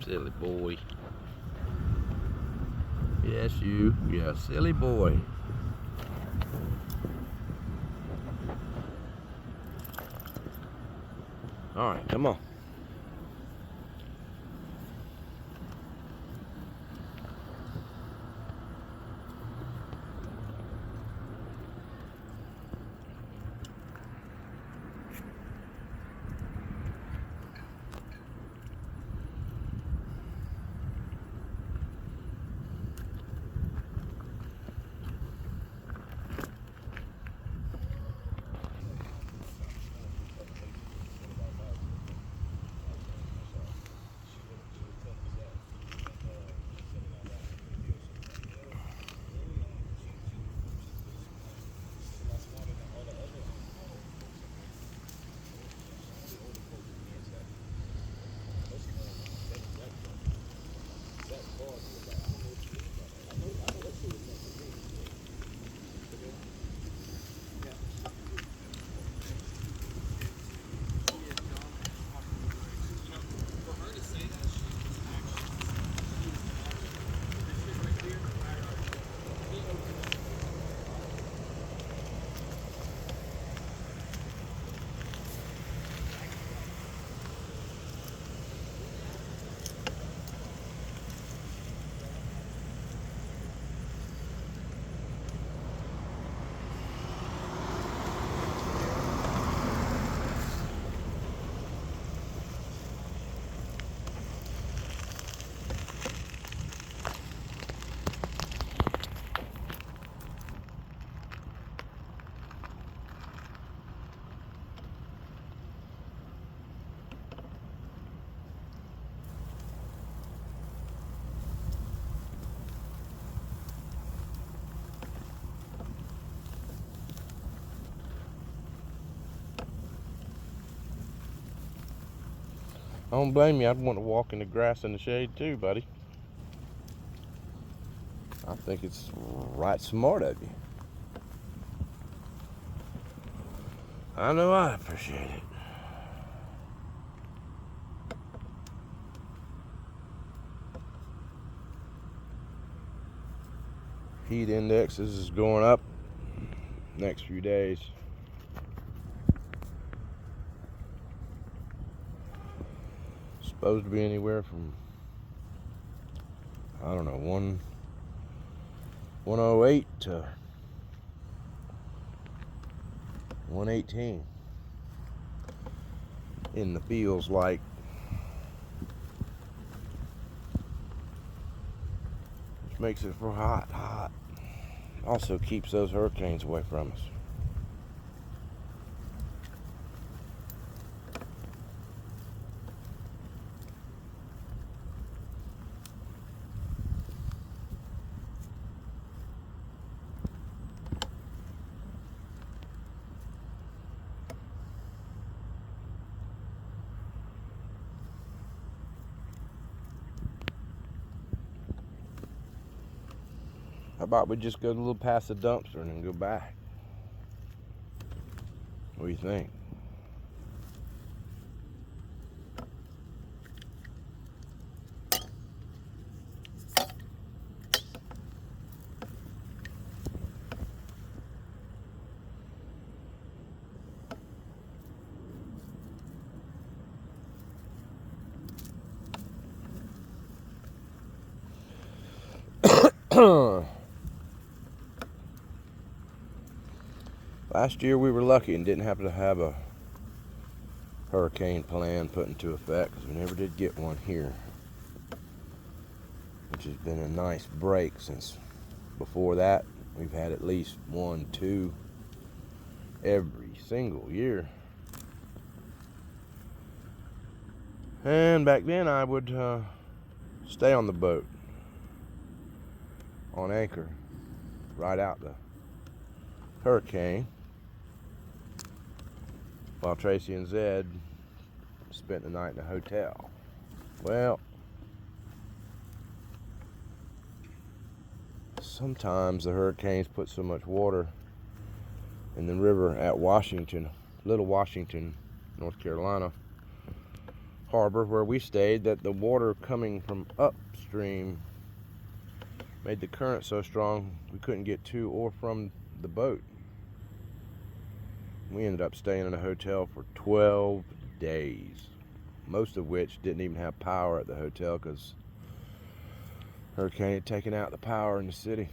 silly boy. Yes, you. You're a silly boy. All right, come on. I don't blame you. I'd want to walk in the grass in the shade too, buddy. I think it's right smart of you. I know I appreciate it. Heat indexes is going up next few days. Supposed to be anywhere from, I don't know, 108 to 118 in the feels like. Which makes it for hot. Also keeps those hurricanes away from us. How about we just go a little past the dumpster and then go back? What do you think? Last year we were lucky and didn't happen to have a hurricane plan put into effect because we never did get one here, which has been a nice break since before that. We've had at least 1, 2 every single year. And back then I would stay on the boat on anchor, ride out the hurricane, while Tracy and Zed spent the night in a hotel. Well, sometimes the hurricanes put so much water in the river at Washington, Little Washington, North Carolina, harbor where we stayed that the water coming from upstream made the current so strong we couldn't get to or from the boat. We ended up staying in a hotel for 12 days, most of which didn't even have power at the hotel because hurricane had taken out the power in the city.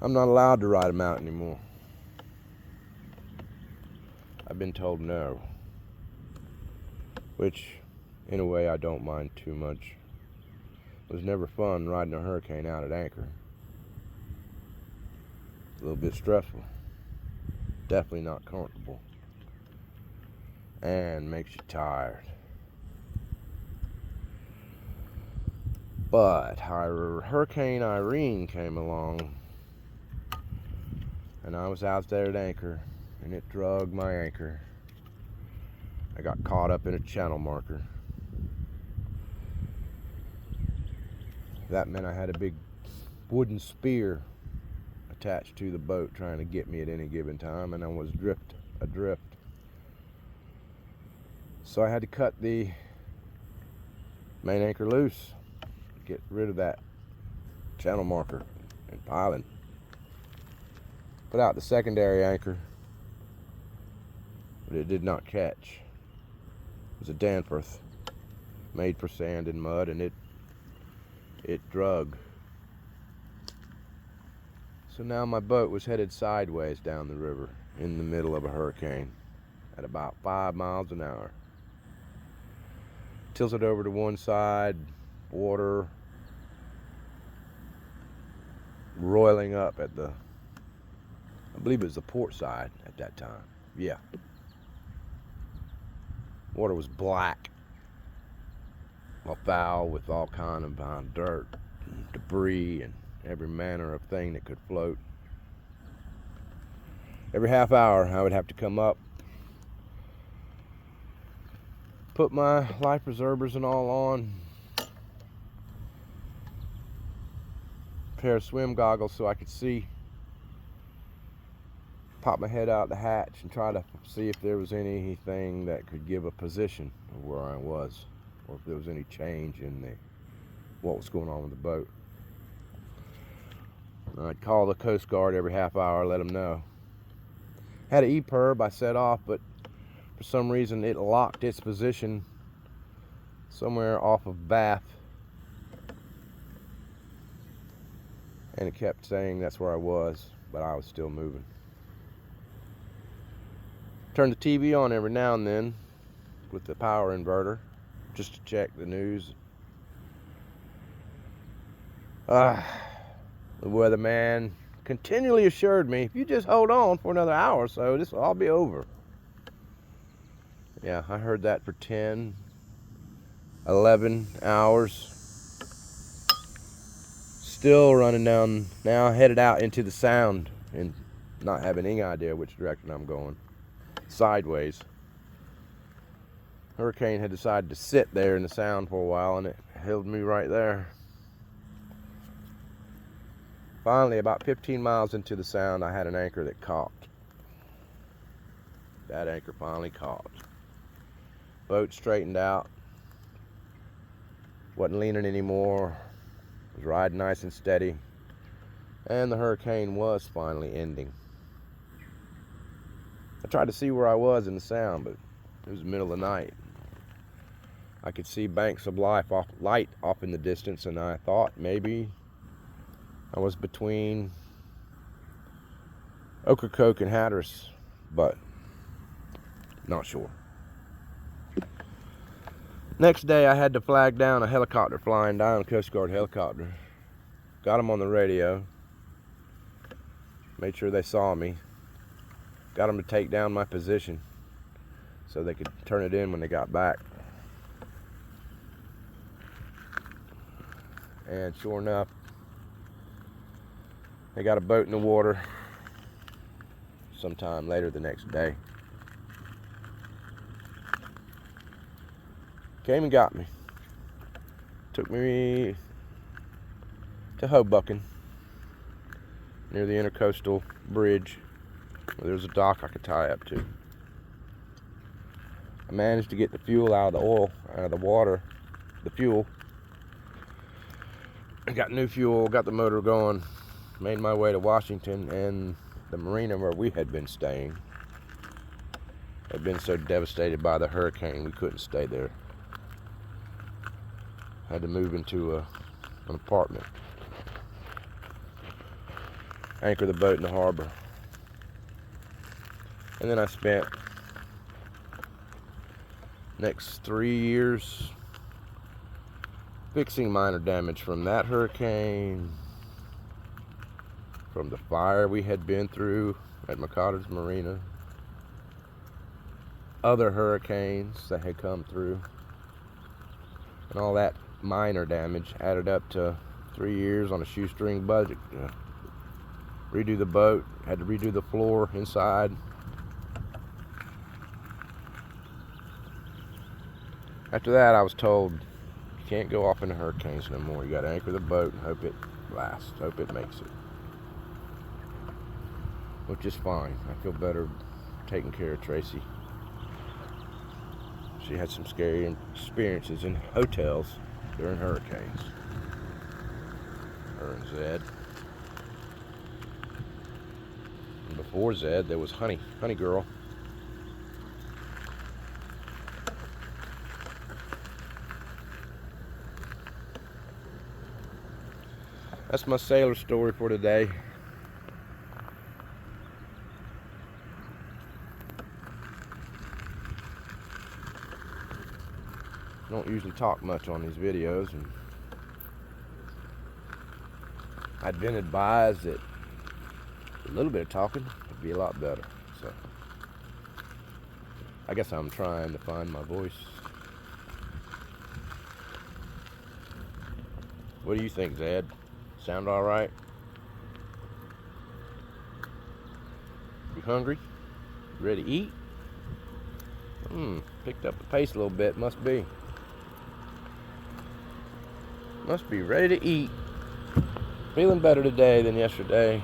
I'm not allowed to ride a mountain anymore. I've been told no, which in a way I don't mind too much. It was never fun riding a hurricane out at anchor. A little bit stressful, definitely not comfortable, and makes you tired. But Hurricane Irene came along, and I was out there at anchor, and it drug my anchor. I got caught up in a channel marker. That meant I had a big wooden spear attached to the boat trying to get me at any given time, and I was adrift. So I had to cut the main anchor loose, get rid of that channel marker and piling. Put out the secondary anchor, but it did not catch. It was a Danforth made for sand and mud, and it drug. So now my boat was headed sideways down the river in the middle of a hurricane at about 5 miles an hour. Tilted over to one side, water roiling up at the, I believe it was the port side at that time. Yeah. Water was black, foul with all kind of dirt and debris and every manner of thing that could float. Every half hour I would have to come up, put my life preservers and all on, pair of swim goggles so I could see, pop my head out the hatch and try to see if there was anything that could give a position of where I was, or if there was any change in what was going on with the boat. I'd call the Coast Guard every half hour, let them know. Had an EPIRB I set off, but for some reason it locked its position somewhere off of Bath, and it kept saying that's where I was, but I was still moving. Turn the TV on every now and then with the power inverter just to check the news. The weatherman continually assured me, if you just hold on for another hour or so, this will all be over. Yeah, I heard that for 10, 11 hours. Still running down, now headed out into the Sound and not having any idea which direction I'm going. Sideways. Hurricane had decided to sit there in the Sound for a while, and it held me right there. Finally, about 15 miles into the Sound, I had an anchor that caught. That anchor finally caught. Boat straightened out. Wasn't leaning anymore. Was riding nice and steady. And the hurricane was finally ending. I tried to see where I was in the Sound, but it was the middle of the night. I could see banks of light off in the distance, and I thought maybe I was between Ocracoke and Hatteras, but not sure. Next day I had to flag down a helicopter flying down, a Coast Guard helicopter. Got them on the radio. Made sure they saw me. Got them to take down my position so they could turn it in when they got back. And sure enough, they got a boat in the water sometime later the next day. Came and got me. Took me to Hoboken, near the Intercoastal Bridge, where there was a dock I could tie up to. I managed to get the fuel out of the oil, out of the water, the fuel. I got new fuel, got the motor going, made my way to Washington, and the marina where we had been staying had been so devastated by the hurricane we couldn't stay there. Had to move into an apartment. Anchor the boat in the harbor. And then I spent next 3 years fixing minor damage from that hurricane, from the fire we had been through at McCotter's Marina, other hurricanes that had come through, and all that minor damage added up to 3 years on a shoestring budget. Redo the boat, had to redo the floor inside. After that, I was told, you can't go off into hurricanes no more. You got to anchor the boat and hope it lasts, hope it makes it. Which is fine. I feel better taking care of Tracy. She had some scary experiences in hotels during hurricanes. Her and Zed. And before Zed, there was Honey Girl. That's my sailor story for today. I don't usually talk much on these videos, and I'd been advised that a little bit of talking would be a lot better. So I guess I'm trying to find my voice. What do you think, Zed? Sound all right? You hungry? You ready to eat? Picked up the pace a little bit, must be. Must be ready to eat. Feeling better today than yesterday.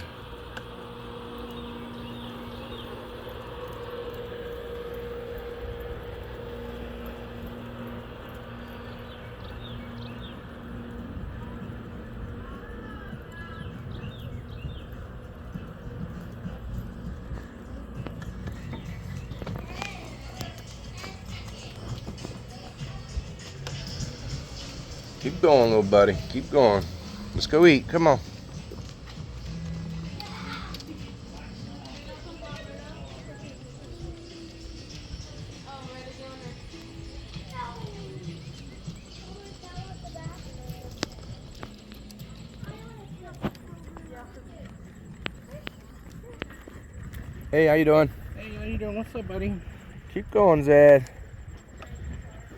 Keep going, little buddy. Keep going. Let's go eat. Come on. Hey, how you doing? Hey, how you doing? What's up, buddy? Keep going, Zed.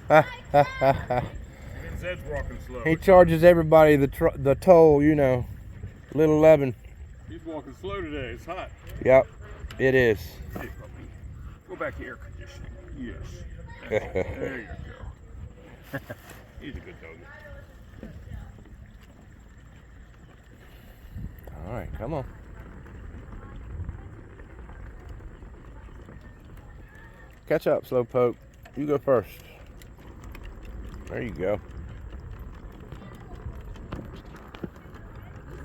Ha ha ha ha. Zed's walking slow. He charges everybody the toll, you know. Little 11. He's walking slow today. It's hot. Yep, it is. Hey, puppy. Go back to air conditioning. Yes. There you go. He's a good dog. All right, come on. Catch up, Slowpoke. You go first. There you go.